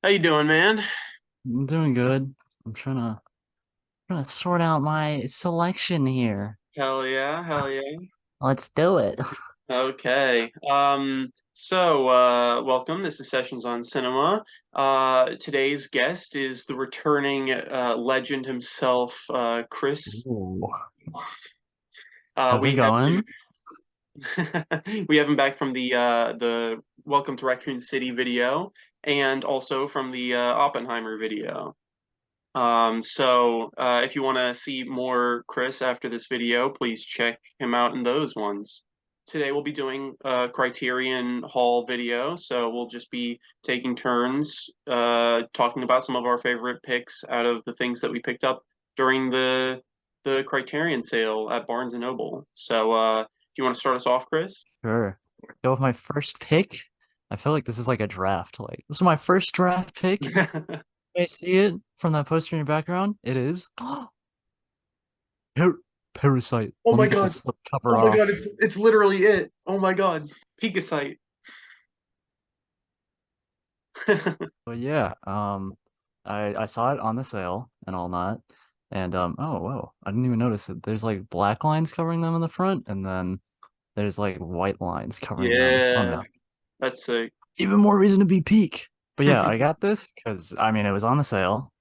How you doing, man? I'm doing good. I'm trying to sort out my selection here. Hell yeah, hell yeah. Let's do it. Okay. Welcome. This is Sessions on Cinema. Today's guest is the returning legend himself, Chris. Ooh. Uh, How's it we have going? we have him back from the Welcome to Raccoon City video, and also from the Oppenheimer video. If you want to see more Chris after this video, please check him out in those ones. Today we'll be doing a Criterion Hall video, so we'll just be taking turns talking about some of our favorite picks out of the things that we picked up during the Criterion sale at Barnes and Noble. Do you want to start us off, Chris? Sure. Go with my first pick. I feel like this is like a draft. Like this is my first draft pick. I see it from that poster in your background. It is Par Parasite. Oh Let my me get the God. slip Oh cover my God, off. it's literally it. Oh my God. Picasite. But yeah, I saw it on the sale and all that. And oh whoa, I didn't even notice that there's like black lines covering them in the front, and then there's like white lines covering them on Yeah, the that's sick. even more reason to be peak. But yeah, I got this because I mean it was on the sale,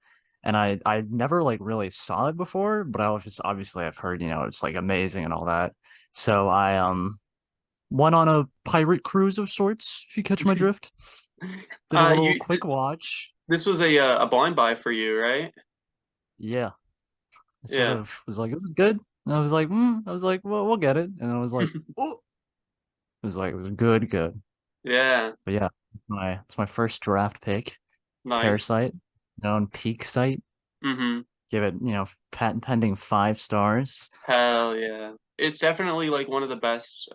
and I never like really saw it before, but I was just obviously I've heard it's like amazing and all that. So I went on a pirate cruise of sorts, if you catch my drift. Did a little You quick watch. this was a blind buy for you, right? Yeah, I sort Yeah. of was like, this is good. And I was like, well, we'll get it. And I was like, oh, it was good, good. Yeah, But yeah, it's my first draft pick. nice. Parasite, known peak site. Hmm. Give it, patent pending 5 stars. Hell yeah. It's definitely like one of the best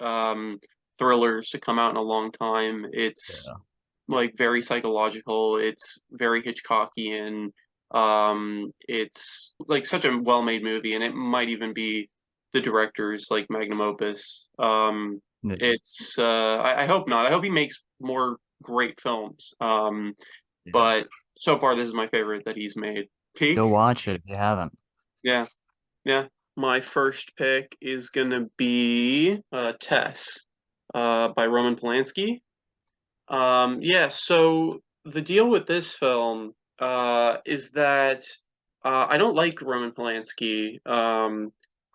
thrillers to come out in a long time. It's Yeah. like very psychological. It's very Hitchcockian. It's like such a well-made movie, and it might even be the director's like magnum opus. Yeah. I hope not. I hope he makes more great films. Yeah. But so far, this is my favorite that he's made. Go Peak? watch it if you haven't. Yeah, yeah. My first pick is gonna be Tess, by Roman Polanski. Yeah, so the deal with this film is that I don't like Roman Polanski, and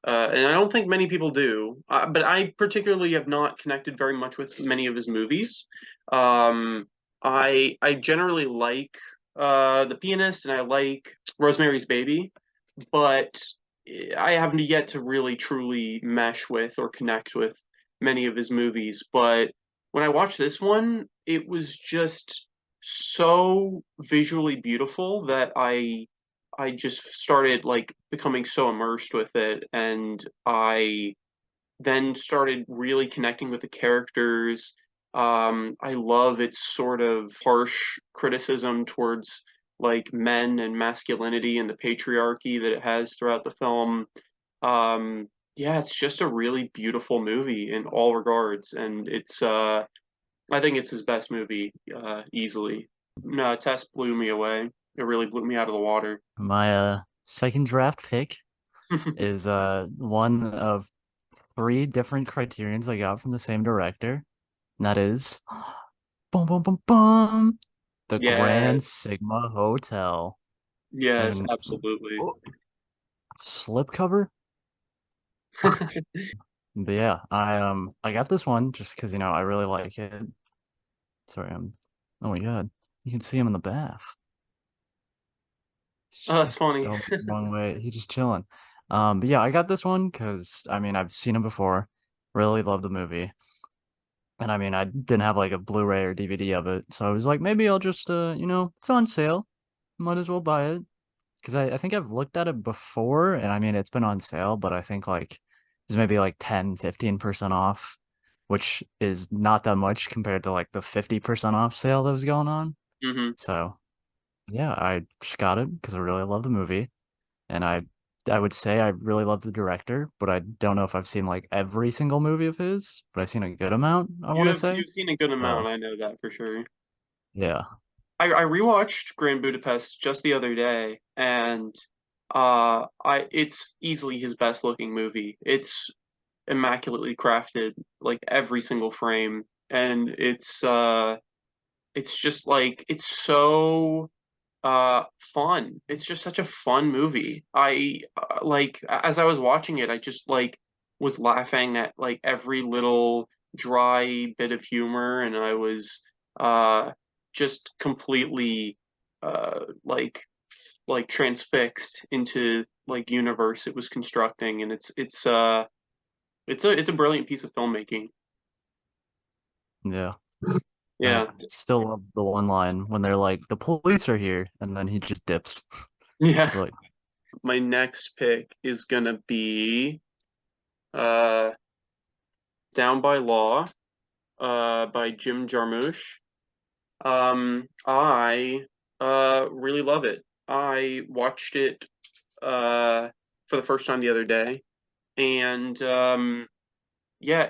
I don't think many people do. But I particularly have not connected very much with many of his movies. Um, I generally like The Pianist, and I like Rosemary's Baby, but I haven't yet to really truly mesh with or connect with many of his movies. But when I watched this one, it was just so visually beautiful that I just started like becoming so immersed with it, and I then started really connecting with the characters. I love its sort of harsh criticism towards like men and masculinity and the patriarchy that it has throughout the film. Yeah, it's just a really beautiful movie in all regards, and I think it's his best movie, easily. No, Tess blew me away. It really blew me out of the water. My second draft pick is one of 3 different criterions I got from the same director. And that is boom boom boom boom. The Yeah, Grand Sigma Hotel. yes, And absolutely. oh, slipcover. But yeah, I got this one just because I really like it. Sorry, oh my God. You can see him in the bath. He's Oh, just that's like funny. going the wrong way. He's just chilling. But yeah, I got this one because I mean I've seen him before. Really love the movie. And I mean I didn't have like a Blu-ray or DVD of it. So I was like, maybe I'll just it's on sale. Might as well buy it. Because I think I've looked at it before and I mean it's been on sale, but I think like it's maybe like 10-15% off, which is not that much compared to like the 50% off sale that was going on. Hmm. So yeah, I just got it because I really love the movie. And I would say I really love the director, but I don't know if I've seen like every single movie of his, but I've seen a good amount, I want to say. You've seen a good amount, So I know that for sure. yeah. I rewatched Grand Budapest just the other day, and I it's easily his best looking movie. It's immaculately crafted, like every single frame, and it's just like it's so fun. It's just such a fun movie. I like as I was watching it, I just like was laughing at like every little dry bit of humor, and I was uh just completely like transfixed into like universe it was constructing, and it's a brilliant piece of filmmaking. Yeah. I Yeah. still love the one line when they're like, the police are here, and then he just dips. Yeah. It's like, My next pick is gonna be uh Down by Law by Jim Jarmusch. I really love it. I watched it for the first time the other day, and yeah,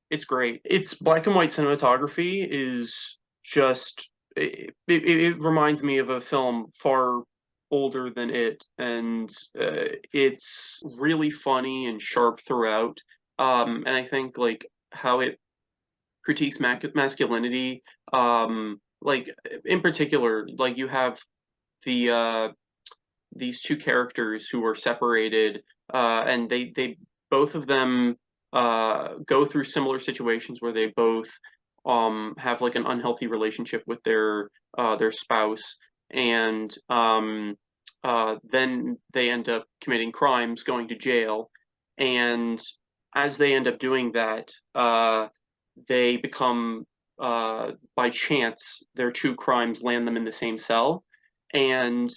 it's great. Its black and white cinematography is just it reminds me of a film far older than it, and it's really funny and sharp throughout. And I think like how it critiques masculinity, like in particular, like you have the these two characters who are separated, and they both of them go through similar situations where they both have like an unhealthy relationship with their spouse, and then they end up committing crimes, going to jail, and as they end up doing that, they become by chance their two crimes land them in the same cell, and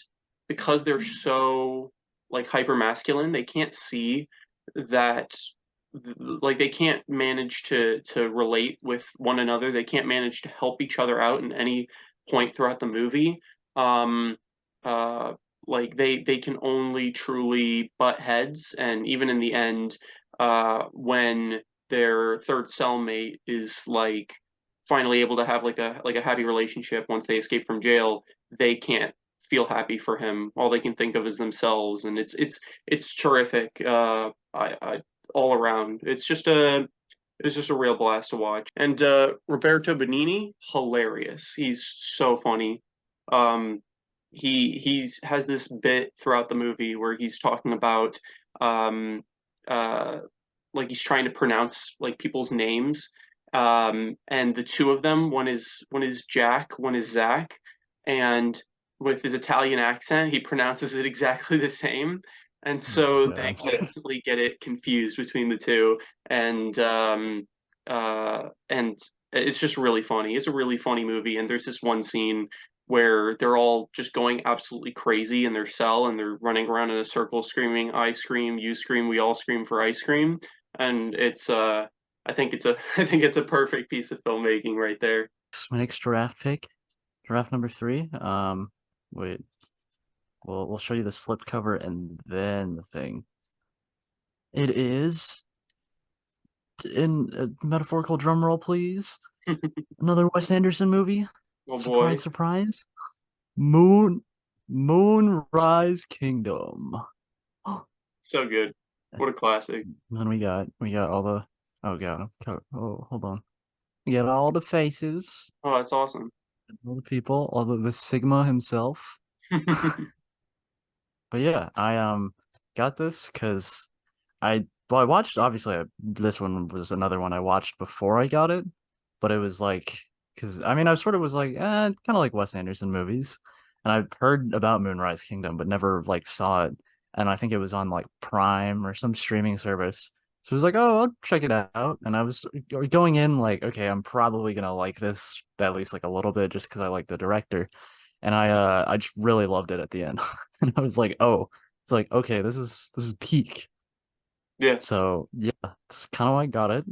because they're so like hyper masculine, they can't see that like they can't manage to relate with one another. They can't manage to help each other out in any point throughout the movie. Um, uh, like they can only truly butt heads, and even in the end, when their third cellmate is like finally able to have like a happy relationship once they escape from jail, they can't feel happy for him. All they can think of is themselves, and it's terrific. I all around. It's just a real blast to watch. And Roberto Benigni, hilarious. He's so funny. Um, he's has this bit throughout the movie where he's talking about um, uh, like he's trying to pronounce like people's names. And the two of them, one is Jack, one is Zach, and with his Italian accent, he pronounces it exactly the same. And oh my so they God. constantly get it confused between the two, and and it's just really funny. It's a really funny movie, and there's this one scene where they're all just going absolutely crazy in their cell, and they're running around in a circle screaming, "I scream, you scream, we all scream for ice cream." And it's I think it's a I think it's a perfect piece of filmmaking right there. My next giraffe pick, giraffe number three. Wait, we'll show you the slip cover and then the thing. It is in a metaphorical drum roll, please. Another Wes Anderson movie. Oh boy, Surprise, surprise. Moon Moonrise Kingdom. so good. What a classic. Then we got all the oh god, oh hold on. We got all the faces, Oh, that's awesome. all the people, all the Sigma himself. But yeah, I got this because I watched obviously this one was another one I watched before I got it, but it was like because I mean I sort of was like kind of like Wes Anderson movies, and I've heard about Moonrise Kingdom but never like saw it, and I think it was on like Prime or some streaming service. So I was like, oh, I'll check it out, and I was going in like, okay, I'm probably gonna like this at least like a little bit just because I like the director, and I just really loved it at the end. And I was like, oh, it's like okay, this is peak. Yeah. So yeah, it's kind of why I got it,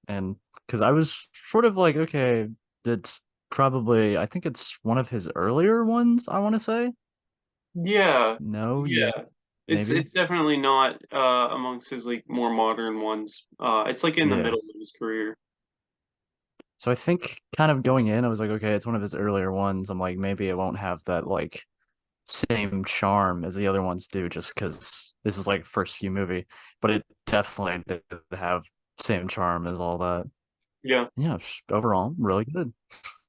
and because I was sort of like, okay, it's probably I think it's one of his earlier ones. I want to say Yeah. no, Yeah. yes, maybe. It's definitely not amongst his like more modern ones. It's like in the Yeah. middle of his career. So I think kind of going in, I was like, okay, it's one of his earlier ones. I'm like, maybe it won't have that like same charm as the other ones do, just because this is like first few movie. But it definitely did have same charm as all that. Yeah, Yeah, overall, really good.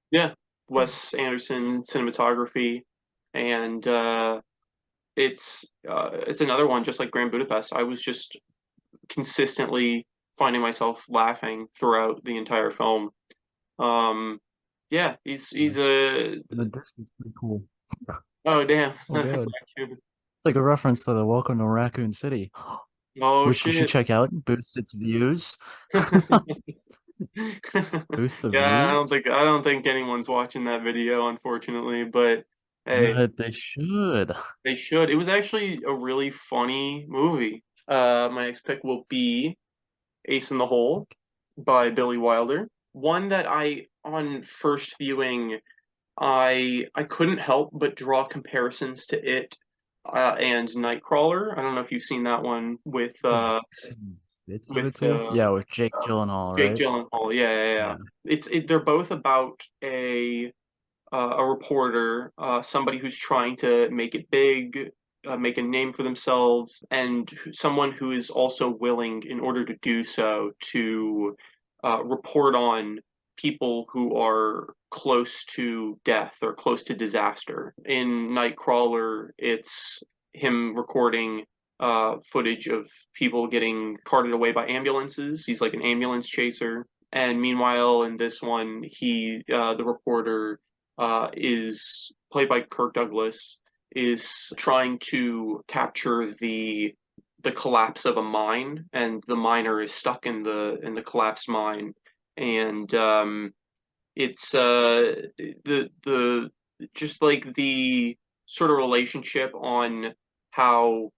yeah. Wes Anderson cinematography, and it's another one just like Grand Budapest. I was just consistently finding myself laughing throughout the entire film. Yeah, he's a The disc is pretty cool. oh damn. Oh god. It's like a reference to the Welcome to Raccoon City, Oh which you should shit. check out. Boost its views. Boost the Yeah, views. I don't think anyone's watching that video, unfortunately, but hey, But they should. they should. It was actually a really funny movie. My next pick will be Ace in the Hole by Billy Wilder. One that on first viewing, I couldn't help but draw comparisons to it and Nightcrawler. I don't know if you've seen that one Seen bits of with it too. Yeah, with Jake Gyllenhaal, Jake right? Gyllenhaal. Yeah, yeah, yeah. Yeah. They're both about a reporter, somebody who's trying to make it big, make a name for themselves, and someone who is also willing, in order to do so, to report on people who are close to death or close to disaster. In Nightcrawler, it's him recording footage of people getting carted away by ambulances. He's like an ambulance chaser. And meanwhile, in this one, the reporter, is played by Kirk Douglas, is trying to capture the collapse of a mine, and the miner is stuck in the collapsed mine, and it's the just like the sort of relationship on how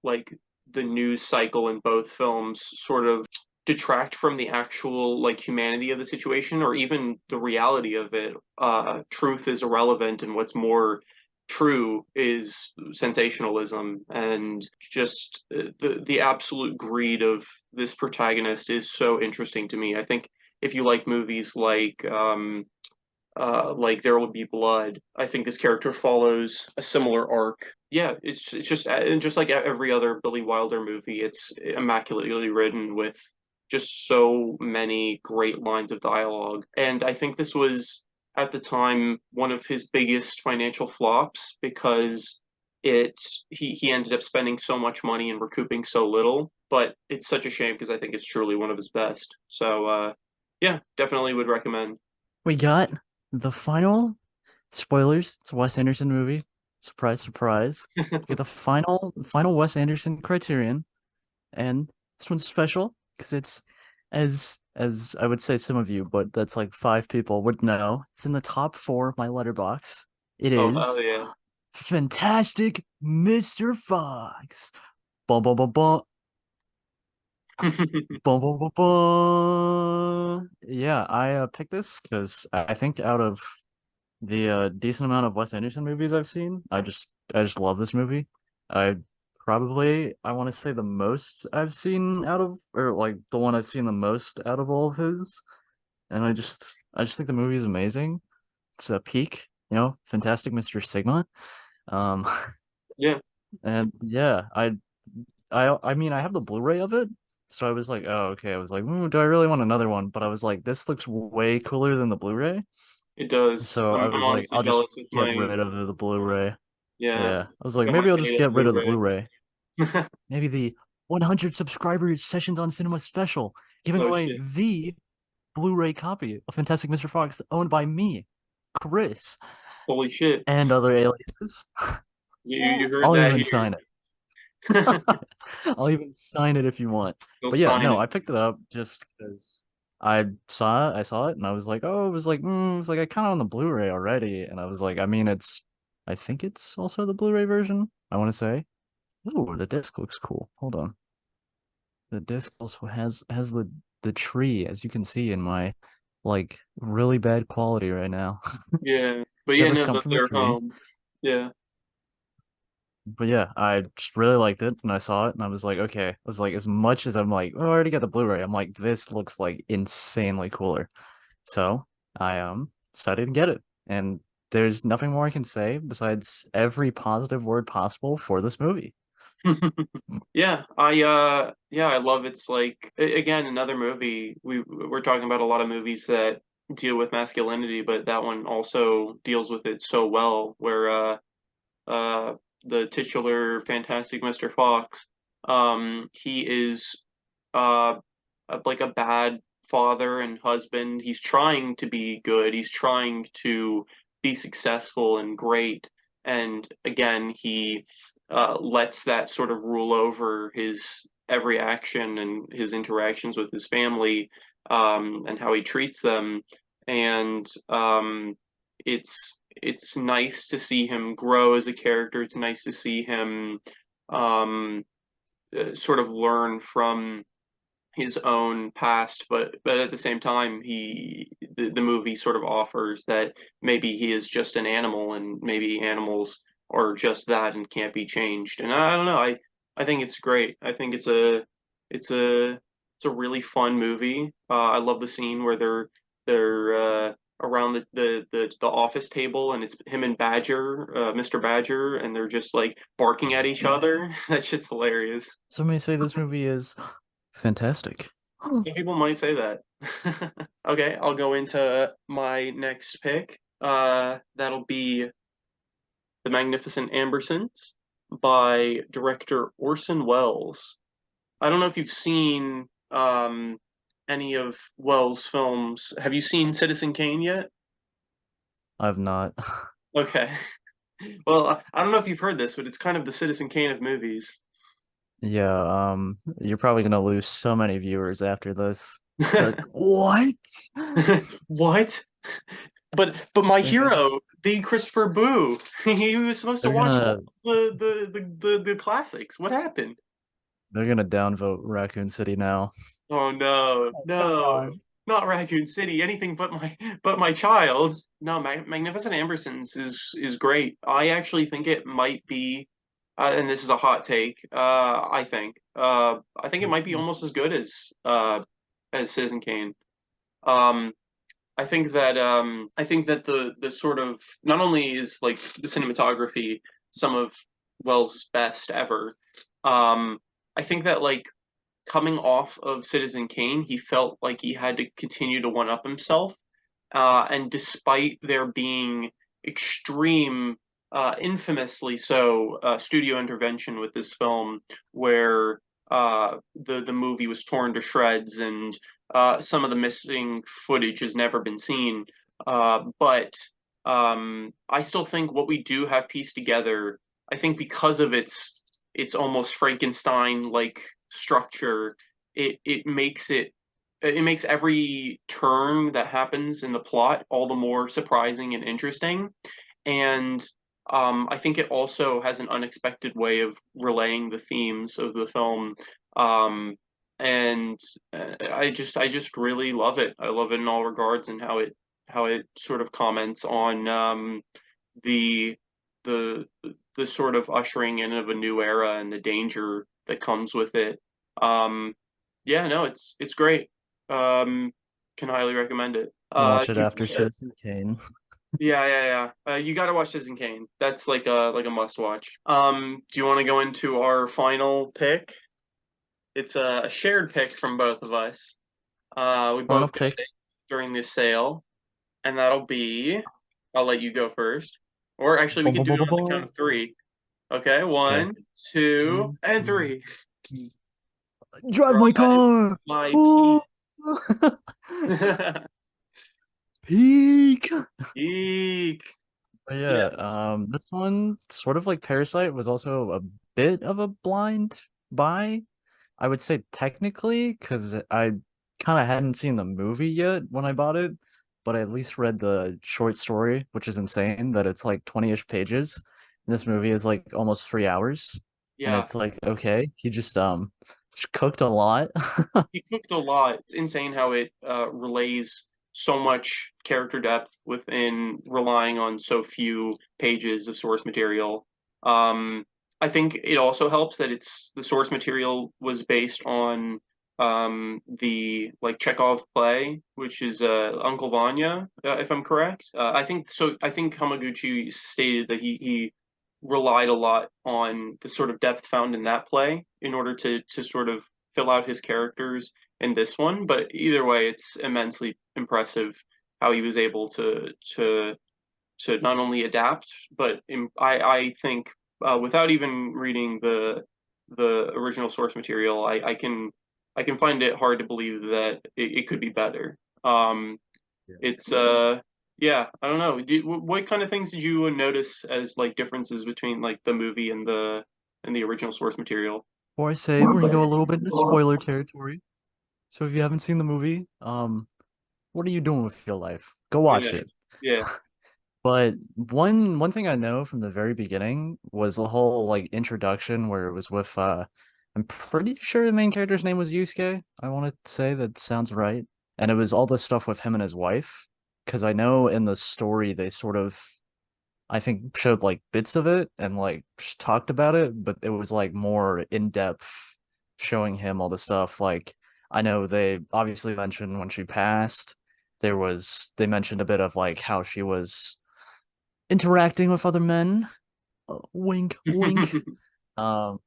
like the news cycle in both films sort of detract from the actual like humanity of the situation or even the reality of it. Truth is irrelevant, and what's more true is sensationalism, and just the absolute greed of this protagonist is so interesting to me. I think if you like movies like There Will Be Blood, I think this character follows a similar arc. Yeah, it's just and just like every other Billy Wilder movie, it's immaculately written with just so many great lines of dialogue. And I think this was at the time one of his biggest financial flops because it he ended up spending so much money and recouping so little. But it's such a shame because I think it's truly one of his best. So yeah, definitely would recommend. We got the final spoilers. It's a Wes Anderson movie. Surprise, surprise. We get the final Wes Anderson Criterion, and this one's special because it's as I would say some of you, but that's like five people would know. It's in the top four of my letterbox. It Oh, hell is yeah. Fantastic Mr. Fox. Bum bum bum bum. Bum, bum, bum, bum. Yeah, I picked this because I think out of the decent amount of Wes Anderson movies I've seen, I just love this movie. I I want to say the most I've seen out of or like the one I've seen the most out of all of his, and I just think the movie is amazing. It's a peak, Fantastic Mr. Sigma. Um, Yeah, and yeah, I mean, I have the Blu-ray of it, so I was like, oh, okay. I was like, do I really want another one? But I was like, this looks way cooler than the Blu-ray. it does. So I I'm was like, honestly I'll just jealous with get my rid of the Blu-ray. yeah, Yeah, I was like, got my maybe I'll just faded get rid of the Blu-ray. Blu-ray. Maybe the 100 subscribers Sessions on Cinema special, giving Oh away shit. the Blu-ray copy of Fantastic Mr. Fox, owned by me, Chris, Holy shit. and other aliases. You heard I'll that even here. sign it. I'll even sign it if you want. Go But yeah, sign no, it. I picked it up just because I saw it, and I was like, oh, it was like I kind of on the Blu-ray already, and I was like, I mean, I think it's also the Blu-ray version. I want to say, oh, the disc looks cool. Hold on, the disc also has the tree, as you can see in my like really bad quality right now. Yeah. It's But yeah, got the no, stump no, from the they're tree. home. Yeah. But yeah, I just really liked it and I saw it and I was like, okay. I was like, as much as I'm like, oh, I already got the Blu-ray, I'm like, this looks like insanely cooler. So I decided to get it. And there's nothing more I can say besides every positive word possible for this movie. Yeah, I love it's like again another movie. We're talking about a lot of movies that deal with masculinity, but that one also deals with it so well where uh the titular Fantastic Mr. Fox, he is uh like a bad father and husband. He's trying to be good. He's trying to be successful and great. And again, he lets that sort of rule over his every action and his interactions with his family, and how he treats them. And it's nice to see him grow as a character. It's nice to see him um, sort of learn from his own past, but at the same time, the movie sort of offers that maybe he is just an animal, and maybe animals are just that and can't be changed. And I don't know, I think it's great. I think it's a it's a really fun movie. I love the scene where they're around the office table, and it's him and Badger, Mr. Badger, and they're just like barking at each other. That shit's hilarious. Some may say this movie is fantastic. Some people might say that. Okay, I'll go into my next pick. That'll be The Magnificent Ambersons by director Orson Welles. I don't know if you've seen any of Welles' films. Have you seen Citizen Kane yet? I've not. Okay. Well, I don't know if you've heard this, but it's kind of the Citizen Kane of movies. Yeah, you're probably gonna lose so many viewers after this. They're like, what? What? But my They're gonna hero, the Christopher Boo, he was supposed to they're watch gonna all the classics. What happened? they're gonna downvote Raccoon City now. Oh no, Oh, come no, on. not Raccoon City. Anything but my child. No, Magnificent Ambersons is great. I actually think it might be, and this is a hot take. I think it might be almost as good as Citizen Kane. Um, I think that the sort of not only is like the cinematography some of Wells' best ever. Um, I think that like coming off of Citizen Kane, he felt like he had to continue to one up himself. And despite there being extreme, infamously so, studio intervention with this film, where the movie was torn to shreds and some of the missing footage has never been seen. But I still think what we do have pieced together, I think because of its almost Frankenstein like structure, it makes every turn that happens in the plot all the more surprising and interesting. And I think it also has an unexpected way of relaying the themes of the film. Um, and I just really love it. I love it in all regards, and how it sort of comments on the the the sort of ushering in of a new era and the danger that comes with it. Um, yeah, no, it's great. Um, can highly recommend it. Watch it You after watch it? Citizen Kane. Yeah. You got to watch Citizen Kane. That's like a must watch. Do you want to go into our final pick? It's a shared pick from both of us. We Final both got pick. it during this sale, and that'll be. I'll let you go first, or actually, we Boom, could boom, do boom, it boom, on the count boom. of three. Okay, Okay. one, two, One, and two, three. three. Drive my Drive car. my Oh, peak. peak. Eek. But Yeah, yeah, this one, sort of like Parasite, was also a bit of a blind buy. I would say technically, because I kind of hadn't seen the movie yet when I bought it, but I at least read the short story, which is insane that it's like 20-ish pages. And this movie is like almost 3 hours. And yeah. it's like, okay, he just cooked a lot. He cooked a lot. It's insane how it relays so much character depth within relying on so few pages of source material. Um, I think it also helps that it's the source material was based on the like Chekhov play, which is Uncle Vanya, if I'm correct. I think so. I think Hamaguchi stated that he relied a lot on the sort of depth found in that play in order to sort of fill out his characters in this one. But either way, it's immensely impressive how he was able to not only adapt, but I think without even reading the original source material, I can find it hard to believe that it could be better. Yeah. It's yeah, I don't know. What kind of things did you notice as like differences between like the movie and the original source material? Before I say, we're gonna go a little bit into spoiler territory. So if you haven't seen the movie, what are you doing with your life? Go watch Yeah, it. yeah, But one thing I know from the very beginning was the whole like introduction where it was with I'm pretty sure the main character's name was Yusuke. I want to say that sounds right. And it was all this stuff with him and his wife. Because I know in the story they sort of I think showed like bits of it and like just talked about it, but it was like more in depth showing him all the stuff. Like I know they obviously mentioned when she passed, they mentioned a bit of like how she was interacting with other men. Wink, wink. Um,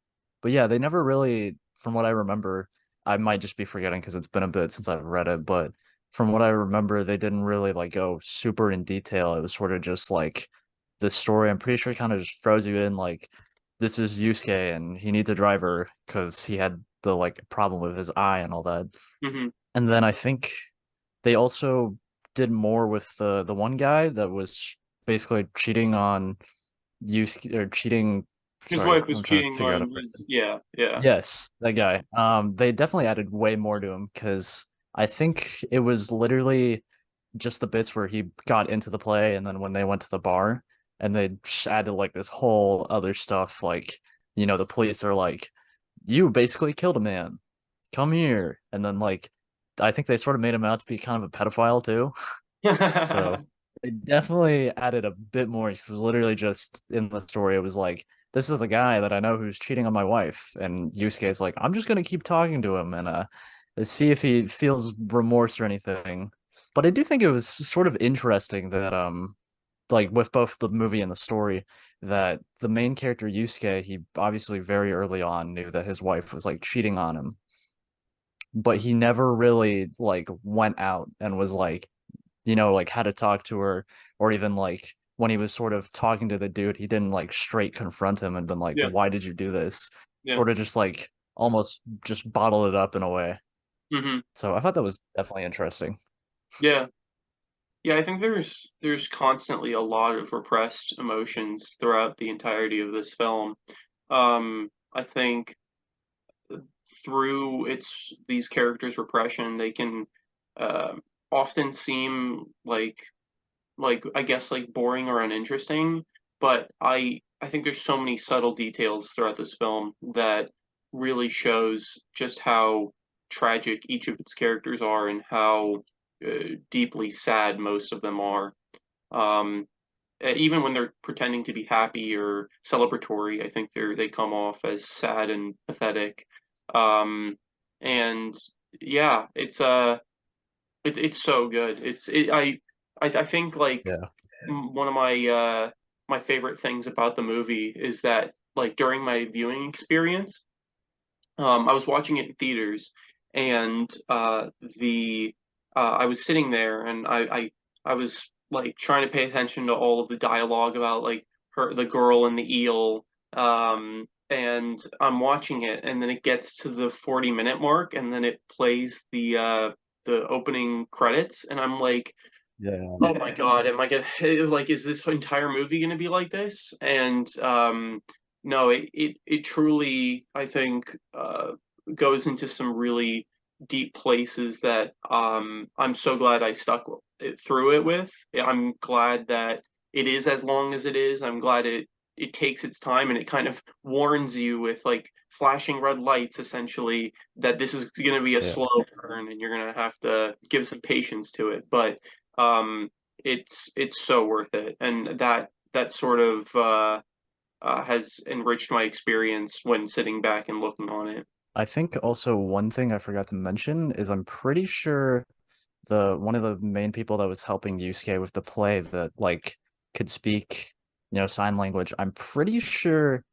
but yeah, they never really, from what I remember, I might just be forgetting because it's been a bit since I've read it, but from what I remember, they didn't really like go super in detail. It was sort of just like the story. I'm pretty sure it kind of just throws you in like this is Yusuke and he needs a driver because he had the like problem with his eye and all that. hmm And then I think they also did more with the one guy that was basically cheating on Yusuke or cheating. His Sorry, wife was I'm trying to cheating figure out a on phrase. his. Yeah, yeah, Yes, that guy. They definitely added way more to him because I think it was literally just the bits where he got into the play and then when they went to the bar and they just added like this whole other stuff like the police are like you basically killed a man, come here, and then like I think they sort of made him out to be kind of a pedophile too. So they definitely added a bit more. It was literally just in the story. It was like, this is the guy that I know who's cheating on my wife, and Yusuke's like, I'm just gonna keep talking to him and see if he feels remorse or anything. But I do think it was sort of interesting that like with both the movie and the story, that the main character Yusuke, he obviously very early on knew that his wife was like cheating on him, but he never really like went out and was like like how to talk to her, or even like when he was sort of talking to the dude, he didn't like straight confront him and been like, yeah, why did you do this? yeah. Sort of just like almost just bottle it up in a way. hmm So I thought that was definitely interesting. Yeah, yeah. I think there's constantly a lot of repressed emotions throughout the entirety of this film. I think through its these characters' repression, they can uh, often seem like I guess like boring or uninteresting, but I think there's so many subtle details throughout this film that really shows just how tragic each of its characters are and how deeply sad most of them are. Um, Even when they're pretending to be happy or celebratory, I think they come off as sad and pathetic. Um, and yeah, it's so good. I think like Yeah. one of my favorite things about the movie is that like during my viewing experience, I was watching it in theaters, and the I was sitting there, and I was like trying to pay attention to all of the dialogue about like the girl and the eel, and I'm watching it, and then it gets to the 40-minute mark, and then it plays the opening credits, and I'm like, Yeah. oh my God, am I gonna like is this entire movie gonna be like this? And no, it truly I think goes into some really deep places that I'm so glad I stuck through it with. I'm glad that it is as long as it is. I'm glad it takes its time and it kind of warns you with like flashing red lights essentially that this is going to be a Yeah. slow burn and you're going to have to give some patience to it. But um, it's so worth it, and that sort of has enriched my experience when sitting back and looking on it. I think also one thing I forgot to mention is I'm pretty sure the one of the main people that was helping Yusuke with the play that like could speak, sign language. I'm pretty sure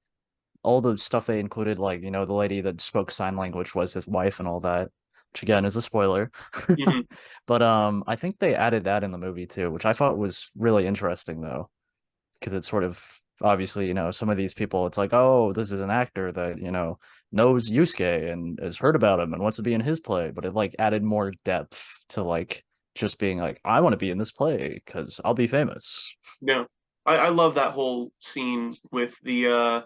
all the stuff they included, like, the lady that spoke sign language was his wife and all that, which again is a spoiler. Hmm. But I think they added that in the movie too, which I thought was really interesting though, because it's sort of obviously, some of these people, it's like, oh, this is an actor that, knows Yusuke and has heard about him and wants to be in his play, but it like added more depth to like just being like, I want to be in this play because I'll be famous. Yeah, I love that whole scene with the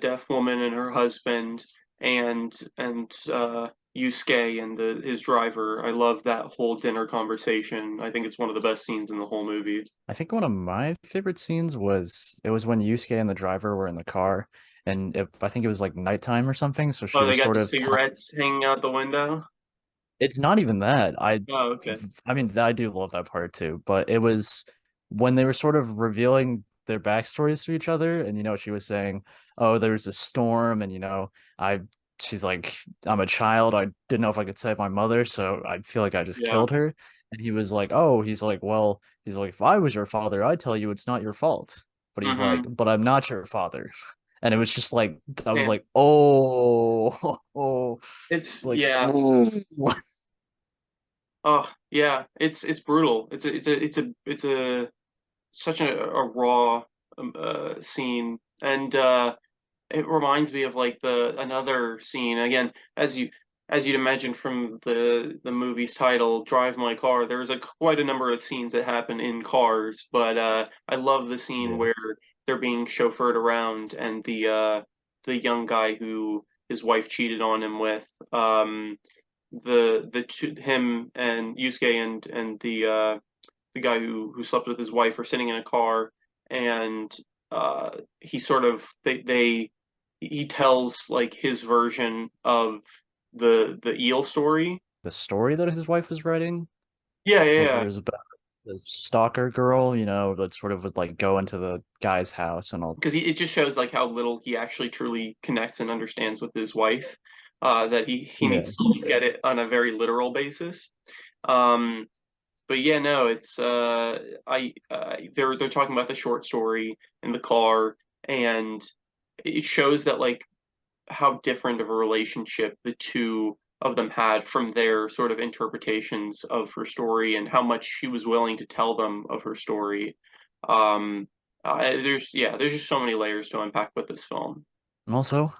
deaf woman and her husband and Yusuke and his driver. I love that whole dinner conversation. I think it's one of the best scenes in the whole movie. I think one of my favorite scenes was it was when Yusuke and the driver were in the car, and I think it was like nighttime or something. So she Oh, they was got sort the of telling. cigarettes hanging out the window. It's not even that. Oh, okay. I mean, I do love that part too, but it was when they were sort of revealing their backstories to each other, and she was saying, "Oh, there was a storm, and I." She's like, "I'm a child. I didn't know if I could save my mother, so I feel like I just Yeah. killed her." And he was like, "Oh," he's like, "Well," he's like, "If I was your father, I'd tell you it's not your fault." But he's like, Mm-hmm. "But I'm not your father." And it was just like I was Man, like, "Oh, oh." It's like, yeah. "Ooh." Oh, yeah. It's brutal. It's a such a raw scene, and it reminds me of like the another scene again, as you'd imagine from the movie's title, Drive My Car. There's a quite a number of scenes that happen in cars, but I love the scene Yeah. where they're being chauffeured around and the young guy who his wife cheated on him with, the two, him and Yusuke and the guy who slept with his wife are sitting in a car, and he sort of they he tells like his version of the eel story. The story that his wife was writing, Yeah, yeah, where yeah. it was about the stalker girl, that sort of was like go into the guy's house and all. Because it just shows like how little he actually truly connects and understands with his wife. That he Yeah. needs to look at it on a very literal basis. Um, but yeah, no, it's I they're talking about the short story in the car, and it shows that like how different of a relationship the two of them had from their sort of interpretations of her story and how much she was willing to tell them of her story. Um, there's just so many layers to unpack with this film. And also,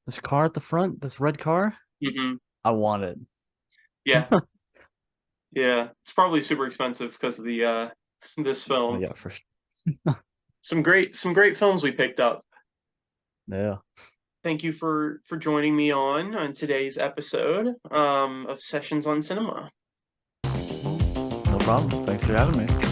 this car at the front, this red car, Hmm. I want it. Yeah, yeah, it's probably super expensive because of the this Oh film. yeah, for sure. Some great films we picked up. Yeah, Thank you for joining me on today's episode of Sessions on Cinema. no problem. Thanks for having me.